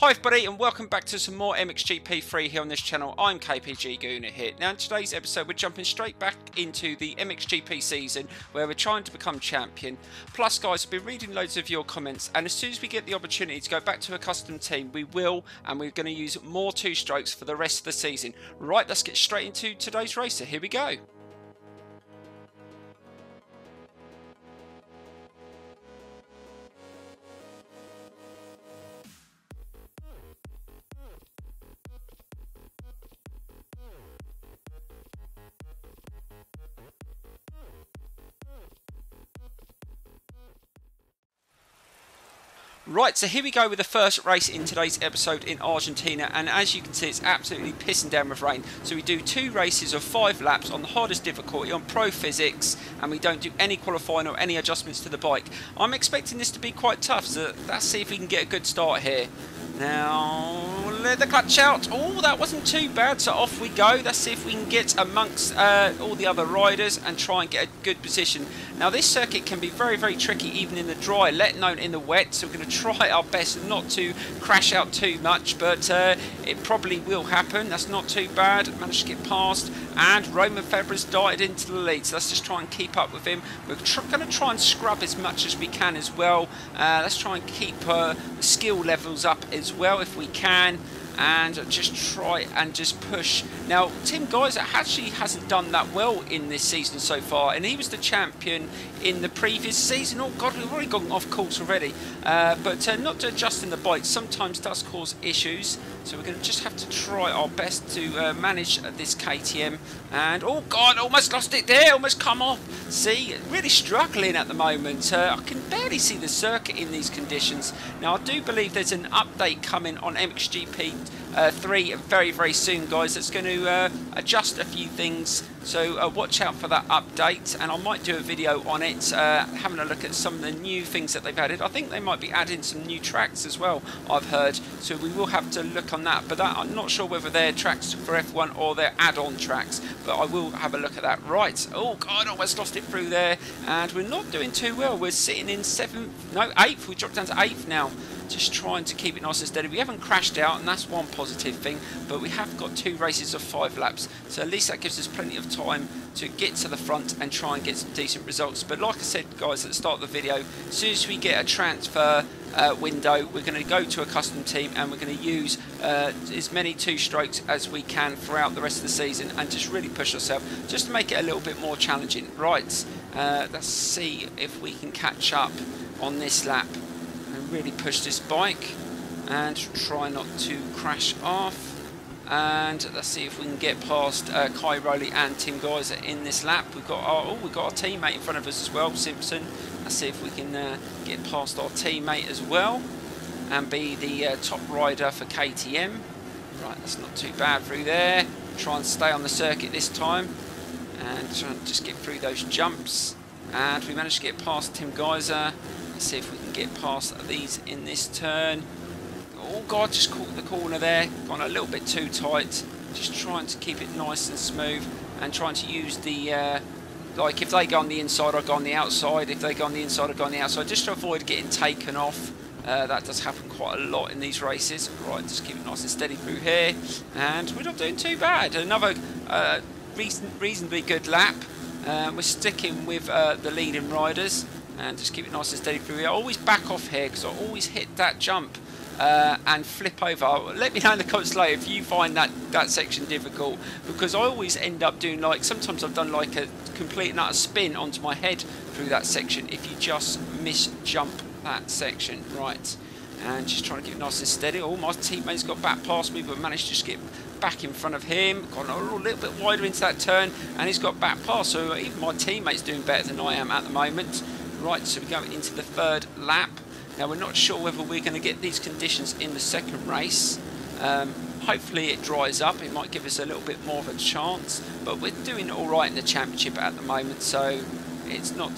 Hi everybody and welcome back to some more Mxgp free here on this channel. I'm KPG-GOONER here. Now in today's episode we're jumping straight back into the Mxgp season where we're trying to become champion. Plus guys, I've been reading loads of your comments and as soon as we get the opportunity to go back to a custom team we will, and we're going to use more two-strokes for the rest of the season. Right, let's get straight into today's racer. Here we go. Right, so here we go with the first race in today's episode in Argentina, and as you can see it's absolutely pissing down with rain. So we do 2 races of 5 laps on the hardest difficulty on Pro Physics, and we don't do any qualifying or any adjustments to the bike. I'm expecting this to be quite tough, so let's see if we can get a good start here. Now, let the clutch out. Oh, that wasn't too bad, so off we go. Let's see if we can get amongst all the other riders and try and get a good position. Now, this circuit can be very, very tricky even in the dry, let alone in the wet, so we're going to try our best not to crash out too much, but it probably will happen. That's not too bad. Managed to get past, and Roman Febvre's darted into the lead, so let's just try and keep up with him. We're going to try and scrub as much as we can as well. Let's try and keep the skill levels up as well if we can, and just try and just push. Now Tim Geiser actually hasn't done that well in this season so far, and he was the champion in the previous season. Oh god, we've already gone off course already, but not adjusting the bike sometimes does cause issues, so we're going to just have to try our best to manage this KTM. And oh god, almost lost it there, almost come off. See, really struggling at the moment. I can barely see the circuit in these conditions. Now I do believe there's an update coming on Mxgp 3 very, very soon, guys. That's going to adjust a few things, so watch out for that update, and I might do a video on it, having a look at some of the new things that they've added. I think they might be adding some new tracks as well, I've heard, so we will have to look on that, but I'm not sure whether they're tracks for F1 or they're add-on tracks, but I will have a look at that. Right, oh god, almost lost it through there, and we're not doing too well. We're sitting in 8th, we dropped down to 8th now. Just trying to keep it nice and steady. We haven't crashed out, and that's one positive thing, but we have got 2 races of 5 laps, so at least that gives us plenty of time to get to the front and try and get some decent results. But like I said guys at the start of the video, as soon as we get a transfer window, we're going to go to a custom team and we're going to use as many 2-strokes as we can throughout the rest of the season and just really push ourselves just to make it a little bit more challenging. Right, let's see if we can catch up on this lap and really push this bike and try not to crash off. And let's see if we can get past Kai Rowley and Tim Geiser in this lap. We've got our teammate in front of us as well, Simpson. Let's see if we can get past our teammate as well and be the top rider for KTM. Right, that's not too bad through there. Try and stay on the circuit this time and try and just get through those jumps. And we managed to get past Tim Geiser. Let's see if we can get past these in this turn. Oh god, just caught the corner there, gone a little bit too tight. Just trying to keep it nice and smooth and trying to use the like if they go on the inside I go on the outside, if they go on the inside I go on the outside, just to avoid getting taken off. That does happen quite a lot in these races. Right, just keep it nice and steady through here, and we're not doing too bad. Another reasonably good lap. We're sticking with the leading riders and just keep it nice and steady through here. I always back off here because I always hit that jump and flip over. Let me know in the comments below if you find that section difficult, because I always end up doing, like, sometimes I've done like a complete and utter spin onto my head through that section if you just misjump that section. Right, and just trying to keep it nice and steady. Oh, my teammate's got back past me, but managed to just get back in front of him. Gone a little bit wider into that turn, and he's got back past, so even my teammate's doing better than I am at the moment. Right, so we're going into the 3rd lap. Now we're not sure whether we're going to get these conditions in the 2nd race. Hopefully it dries up, it might give us a little bit more of a chance, but we're doing alright in the championship at the moment, so it's not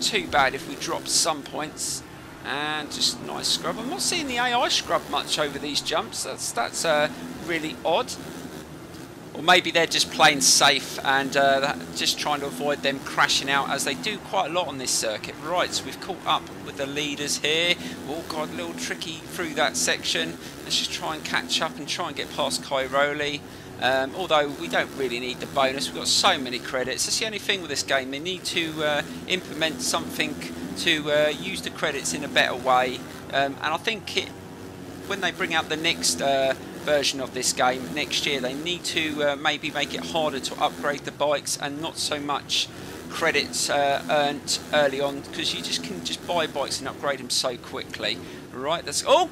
too bad if we drop some points. And just nice scrub. I'm not seeing the AI scrub much over these jumps, that's really odd. or maybe they're just playing safe and just trying to avoid them crashing out, as they do quite a lot on this circuit. Right, so we've caught up with the leaders here. Oh god, a little tricky through that section. Let's just try and catch up and try and get past Cairoli. Although we don't really need the bonus, we've got so many credits. That's the only thing with this game. They need to implement something to use the credits in a better way, and I think when they bring out the next version of this game next year, they need to maybe make it harder to upgrade the bikes and not so much credits earned early on, because you can just buy bikes and upgrade them so quickly. Right, that's oh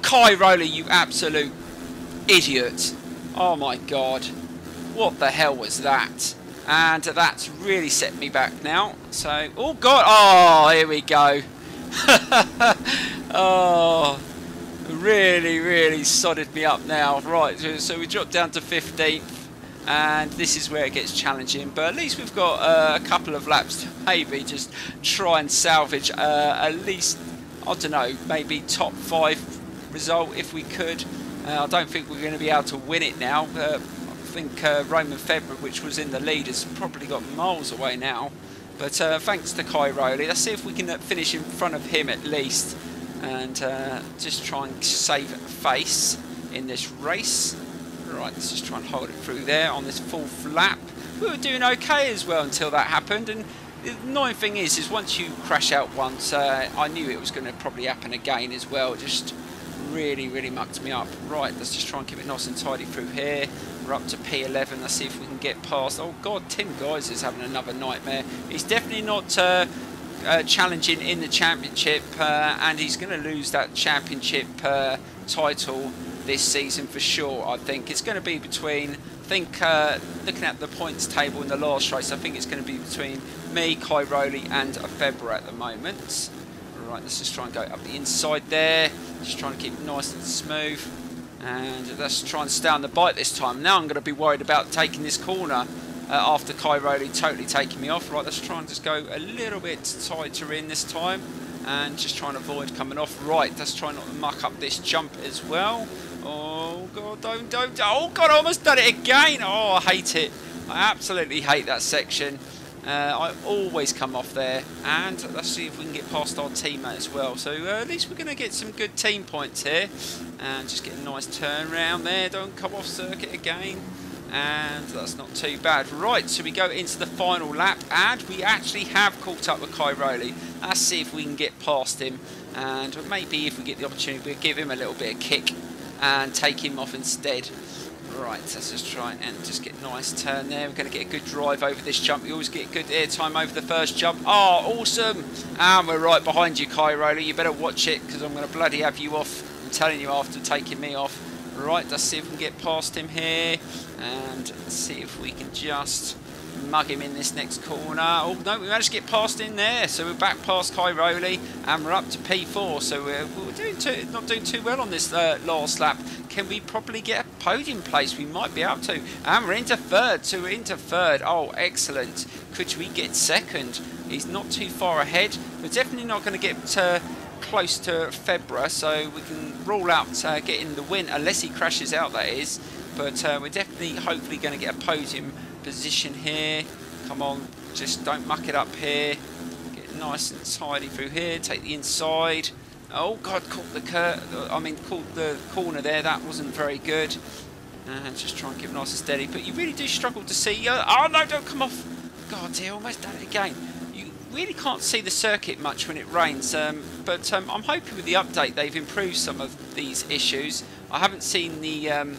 Cairoli, you absolute idiot. Oh my god, what the hell was that? And that's really set me back now. So, oh god, oh, here we go. Oh, really sodded me up now. Right, so we dropped down to 15th, and this is where it gets challenging. But at least we've got a couple of laps to maybe just try and salvage at least, I don't know, maybe top 5 result if we could. I don't think we're going to be able to win it now. I think Roman Febvre, which was in the lead, has probably got miles away now. But thanks to Cairoli, let's see if we can finish in front of him at least, and just try and save face in this race. Right, let's just try and hold it through there on this 4th lap. We were doing okay as well until that happened, and the annoying thing is once you crash out once, I knew it was going to probably happen again as well. Just really mucked me up. Right, let's just try and keep it nice and tidy through here. We're up to P11. Let's see if we can get past. Oh god, Tim Geiser's having another nightmare. He's definitely not challenging in the championship, and he's going to lose that championship title this season for sure. I think it's going to be between, looking at the points table in the last race, I think it's going to be between me, Cairoli and Febvre at the moment. Right, let's just try and go up the inside there. Just trying to keep it nice and smooth. And let's try and stay on the bike this time. Now I'm going to be worried about taking this corner after Cairoli totally taking me off. Right, let's try and just go a little bit tighter in this time. And just trying to avoid coming off. Right, let's try not to muck up this jump as well. Oh god, don't. Oh god, I almost done it again. Oh, I hate it. I absolutely hate that section. I always come off there, and let's see if we can get past our teammate as well. So at least we're going to get some good team points here, and just get a nice turn round there. Don't come off circuit again, and that's not too bad. Right, so we go into the final lap, and we actually have caught up with Cairoli. Let's see if we can get past him, and maybe if we get the opportunity, we'll give him a little bit of kick and take him off instead. Right, let's just try and just get a nice turn there. We're going to get a good drive over this jump. You always get good air time over the first jump. Oh, awesome. And we're right behind you, Cairoli. You better watch it, because I'm going to bloody have you off. I'm telling you, after taking me off. Right, let's see if we can get past him here. And see if we can just mug him in this next corner. Oh, no, we managed to get past in there. So we're back past Cairoli, and we're up to P4. So we're not doing too well on this last lap. Can we probably get a podium place? We might be able to. And we're into 3rd. So we're into 3rd. Oh, excellent. Could we get 2nd? He's not too far ahead. We're definitely not going to get close to Febvre. So we can rule out getting the win, unless he crashes out, that is. But we're definitely, hopefully, going to get a podium position here. Come on. Just don't muck it up here. Get nice and tidy through here. Take the inside. Oh god, caught the corner there. That wasn't very good. And just try and keep it nice and steady. But you really do struggle to see. Oh no, don't come off. God, he almost done it again. You really can't see the circuit much when it rains. But I'm hoping with the update they've improved some of these issues. I haven't seen the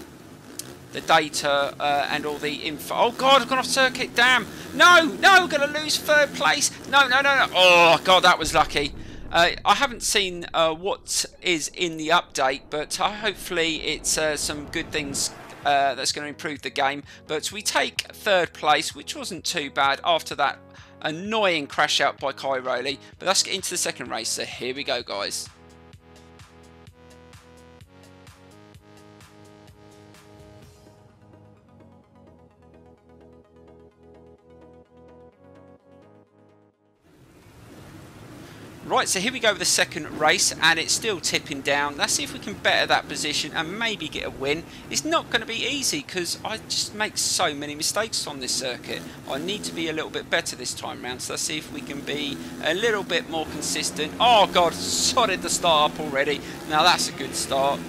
data and all the info. Oh god, I've gone off circuit. Damn. No, we're going to lose 3rd place. No. Oh god, that was lucky. I haven't seen what is in the update, but hopefully it's some good things that's going to improve the game. But we take 3rd place, which wasn't too bad after that annoying crash out by Cairoli. But let's get into the 2nd race. So here we go, guys. Right, so here we go with the second race, and it's still tipping down. Let's see if we can better that position and maybe get a win. It's not going to be easy because I just make so many mistakes on this circuit. I need to be a little bit better this time round, so let's see if we can be a little bit more consistent. Oh God, sodded the start up already. Now that's a good start.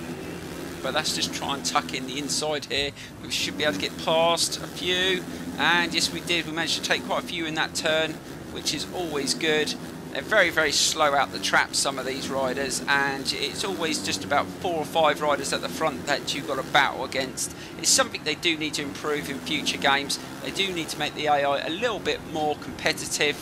But let's just try and tuck in the inside here. We should be able to get past a few. And yes, we did. We managed to take quite a few in that turn, which is always good. They're very, very slow out the trap, some of these riders, and it's always just about 4 or 5 riders at the front that you've got to battle against. It's something they do need to improve in future games. They do need to make the AI a little bit more competitive,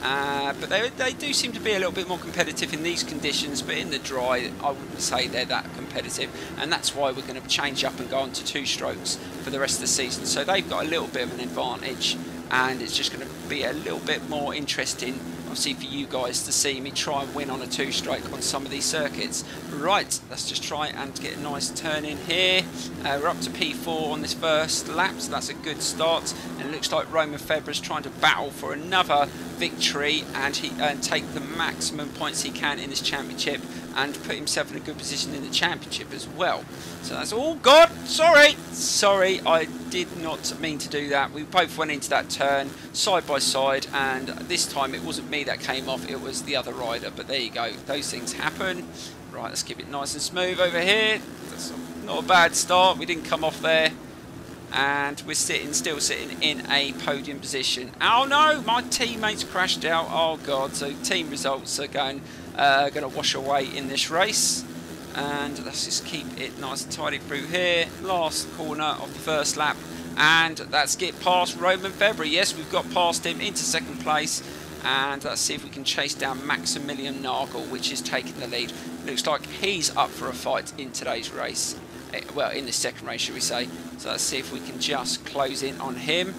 but they do seem to be a little bit more competitive in these conditions, but in the dry, I wouldn't say they're that competitive, and that's why we're going to change up and go on to 2 strokes for the rest of the season. So they've got a little bit of an advantage, and it's just going to be a little bit more interesting, obviously, for you guys to see me try and win on a 2-stroke on some of these circuits. Right, let's just try and get a nice turn in here. We're up to P4 on this first lap, so that's a good start. And it looks like Roman Febvre's trying to battle for another victory and take the maximum points he can in this championship and put himself in a good position in the championship as well. So that's all. God, sorry, I did not mean to do that. We both went into that turn side by side, and this time it wasn't me that came off, it was the other rider. But there you go, those things happen. Right, let's keep it nice and smooth over here. That's not a bad start. We didn't come off there, and we're still sitting in a podium position. Oh no, my teammates crashed out. Oh God, so team results are going to wash away in this race. And let's just keep it nice and tidy through here. Last corner of the first lap, and let's get past Roman Febvre. Yes, we've got past him into second place, and let's see if we can chase down Maximilian Nagel, which is taking the lead. Looks like he's up for a fight in today's race. Well, in the second race, should we say. So let's see if we can just close in on him.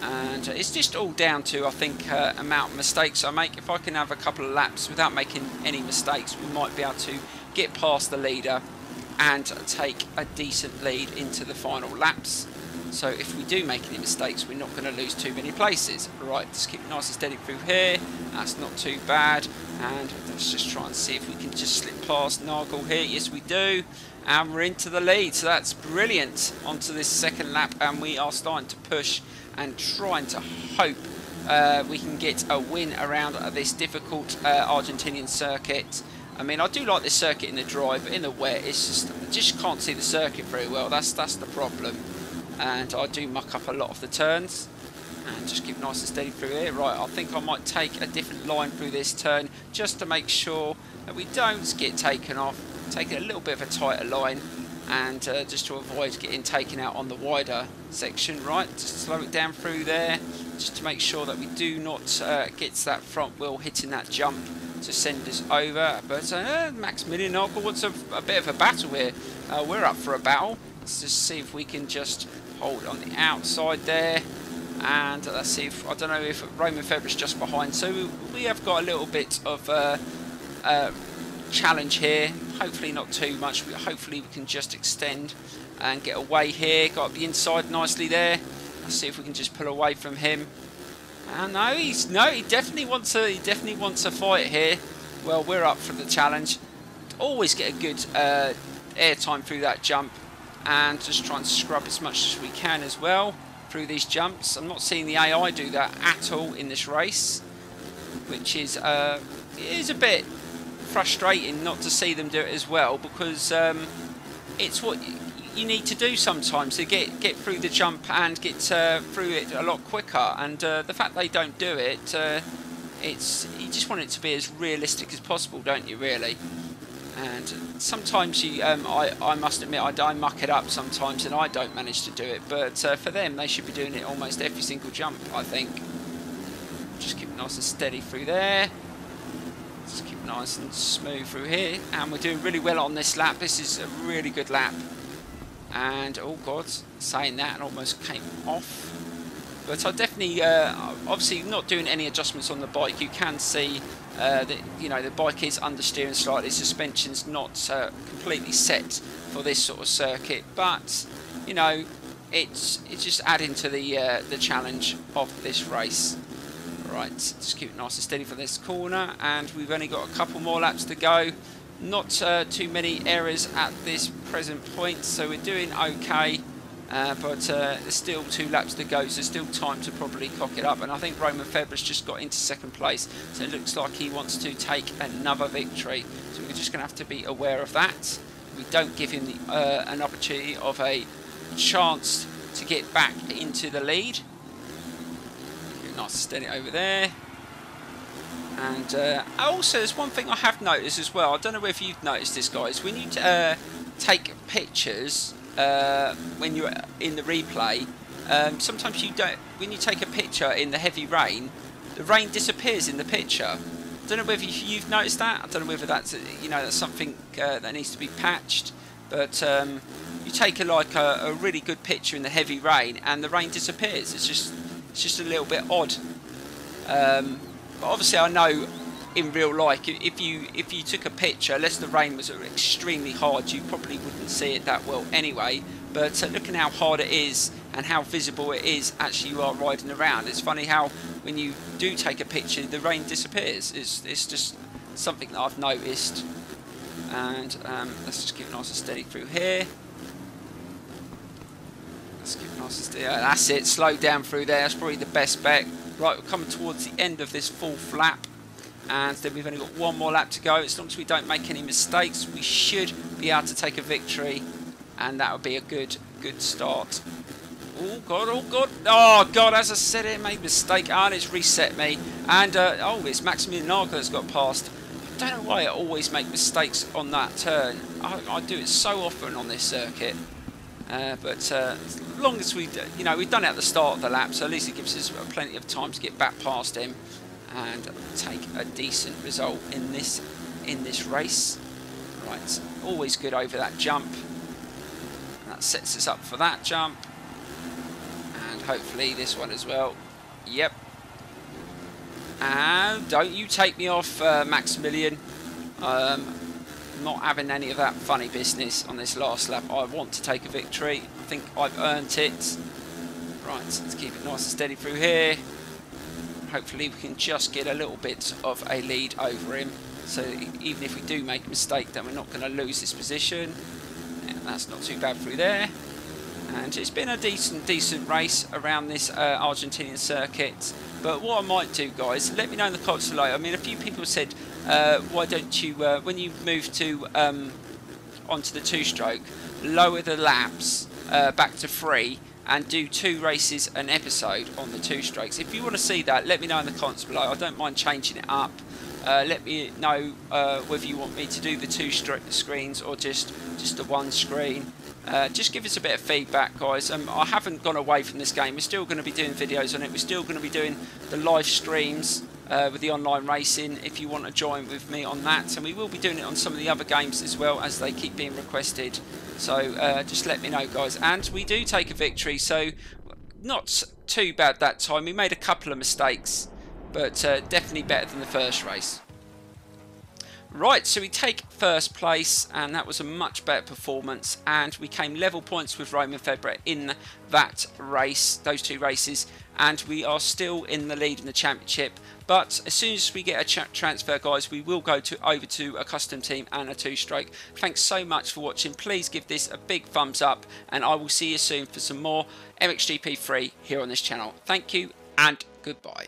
And it's just all down to, I think, amount of mistakes I make. If I can have a couple of laps without making any mistakes, we might be able to get past the leader and take a decent lead into the final laps. So if we do make any mistakes, we're not going to lose too many places. Right, just keep it nice and steady through here. That's not too bad. And let's just try and see if we can just slip past Nagel here. Yes, we do. And we're into the lead. So that's brilliant. Onto this second lap, and we are starting to push and trying to hope we can get a win around this difficult Argentinian circuit. I mean, I do like this circuit in the dry, but in the wet, it's just, I just can't see the circuit very well. That's the problem. And I do muck up a lot of the turns. And just keep nice and steady through here. Right, I think I might take a different line through this turn just to make sure that we don't get taken off. Take a little bit of a tighter line, and just to avoid getting taken out on the wider section. Right, just slow it down through there, just to make sure that we do not get that front wheel hitting that jump to send us over. But Maximilian Nagel wants a bit of a battle here. We're up for a battle. Let's just see if we can just hold on the outside there. And let's see if, I don't know if Roman Febvre's just behind. So we have got a little bit of challenge here. Hopefully not too much. Hopefully we can just extend and get away here. Got up the inside nicely there. Let's see if we can just pull away from him. And he definitely wants a fight here. Well, we're up for the challenge. Always get a good air time through that jump, and just try and scrub as much as we can as well through these jumps. I'm not seeing the AI do that at all in this race, which is it is a bit frustrating not to see them do it as well, because it's what you need to do sometimes to get through the jump and get through it a lot quicker. And the fact they don't do it, you just want it to be as realistic as possible, don't you, really? And sometimes I must admit, I muck it up sometimes and I don't manage to do it, but for them they should be doing it almost every single jump, I think. Just keep it nice and steady through there. Just keep it nice and smooth through here, and we're doing really well on this lap. This is a really good lap. And oh God, saying that and almost came off. But I definitely, obviously not doing any adjustments on the bike. You can see that, you know, the bike is understeering slightly. Suspension's not completely set for this sort of circuit, but you know, it's just adding to the challenge of this race. Right, just keep it nice and steady for this corner, and we've only got a couple more laps to go. Not too many errors at this present point, so we're doing okay. But there's still 2 laps to go, so there's still time to probably cock it up. And I think Roman Febvre's just got into 2nd place, so it looks like he wants to take another victory. So we're just going to have to be aware of that. We don't give him an opportunity of a chance to get back into the lead. Nice and steady over there. And also, there's one thing I have noticed as well. I don't know if you've noticed this, guys. When you take pictures when you're in the replay, sometimes you don't. When you take a picture in the heavy rain, the rain disappears in the picture. I don't know whether you've noticed that. I don't know whether that's that's something that needs to be patched. But you take a really good picture in the heavy rain, and the rain disappears. It's just a little bit odd. But obviously, I know in real life, if you took a picture, unless the rain was extremely hard, you probably wouldn't see it that well anyway. But looking how hard it is and how visible it is, actually you are riding around. It's funny how when you do take a picture, the rain disappears. It's just something that I've noticed. And let's just keep it nice and steady through here. Let's keep it nice and steady. That's it. Slow down through there. That's probably the best bet. Right, we're coming towards the end of this 4th lap. And then we've only got 1 more lap to go. As long as we don't make any mistakes, we should be able to take a victory, and that would be a good start. Oh god, oh god, oh god! As I said, it made a mistake, and it's reset me. And oh, it's Maximilian Naga that's got past. I don't know why I always make mistakes on that turn. I do it so often on this circuit. But as long as we've done it at the start of the lap, so at least it gives us plenty of time to get back past him and take a decent result in this race. Right, always good over that jump. And that sets us up for that jump, and hopefully this one as well. Yep. And don't you take me off, Maximilian. Not having any of that funny business on this last lap. I want to take a victory. I think I've earned it. Right, let's keep it nice and steady through here. Hopefully we can just get a little bit of a lead over him. So even if we do make a mistake, then we're not going to lose this position. Yeah, that's not too bad through there. And it's been a decent race around this Argentinian circuit. But what I might do, guys, let me know in the comments below. I mean, a few people said, why don't you, when you move to onto the 2-stroke, lower the laps back to 3 and do 2 races an episode on the 2-strokes. If you want to see that, let me know in the comments below. I don't mind changing it up. Let me know whether you want me to do the 2 screens or just the 1 screen. Just give us a bit of feedback, guys. I haven't gone away from this game. We're still going to be doing videos on it. We're still going to be doing the live streams with the online racing, if you want to join with me on that. And we will be doing it on some of the other games as well, as they keep being requested. So just let me know, guys. And we do take a victory, so not too bad that time. We made a couple of mistakes, but definitely better than the first race. Right, so we take 1st place, and that was a much better performance, and we came level points with Roman Febvre in that race, those 2 races, and we are still in the lead in the championship. But as soon as we get a transfer, guys, we will go over to a custom team and a 2-stroke. Thanks so much for watching. Please give this a big thumbs up, and I will see you soon for some more Mxgp free here on this channel. Thank you, and goodbye.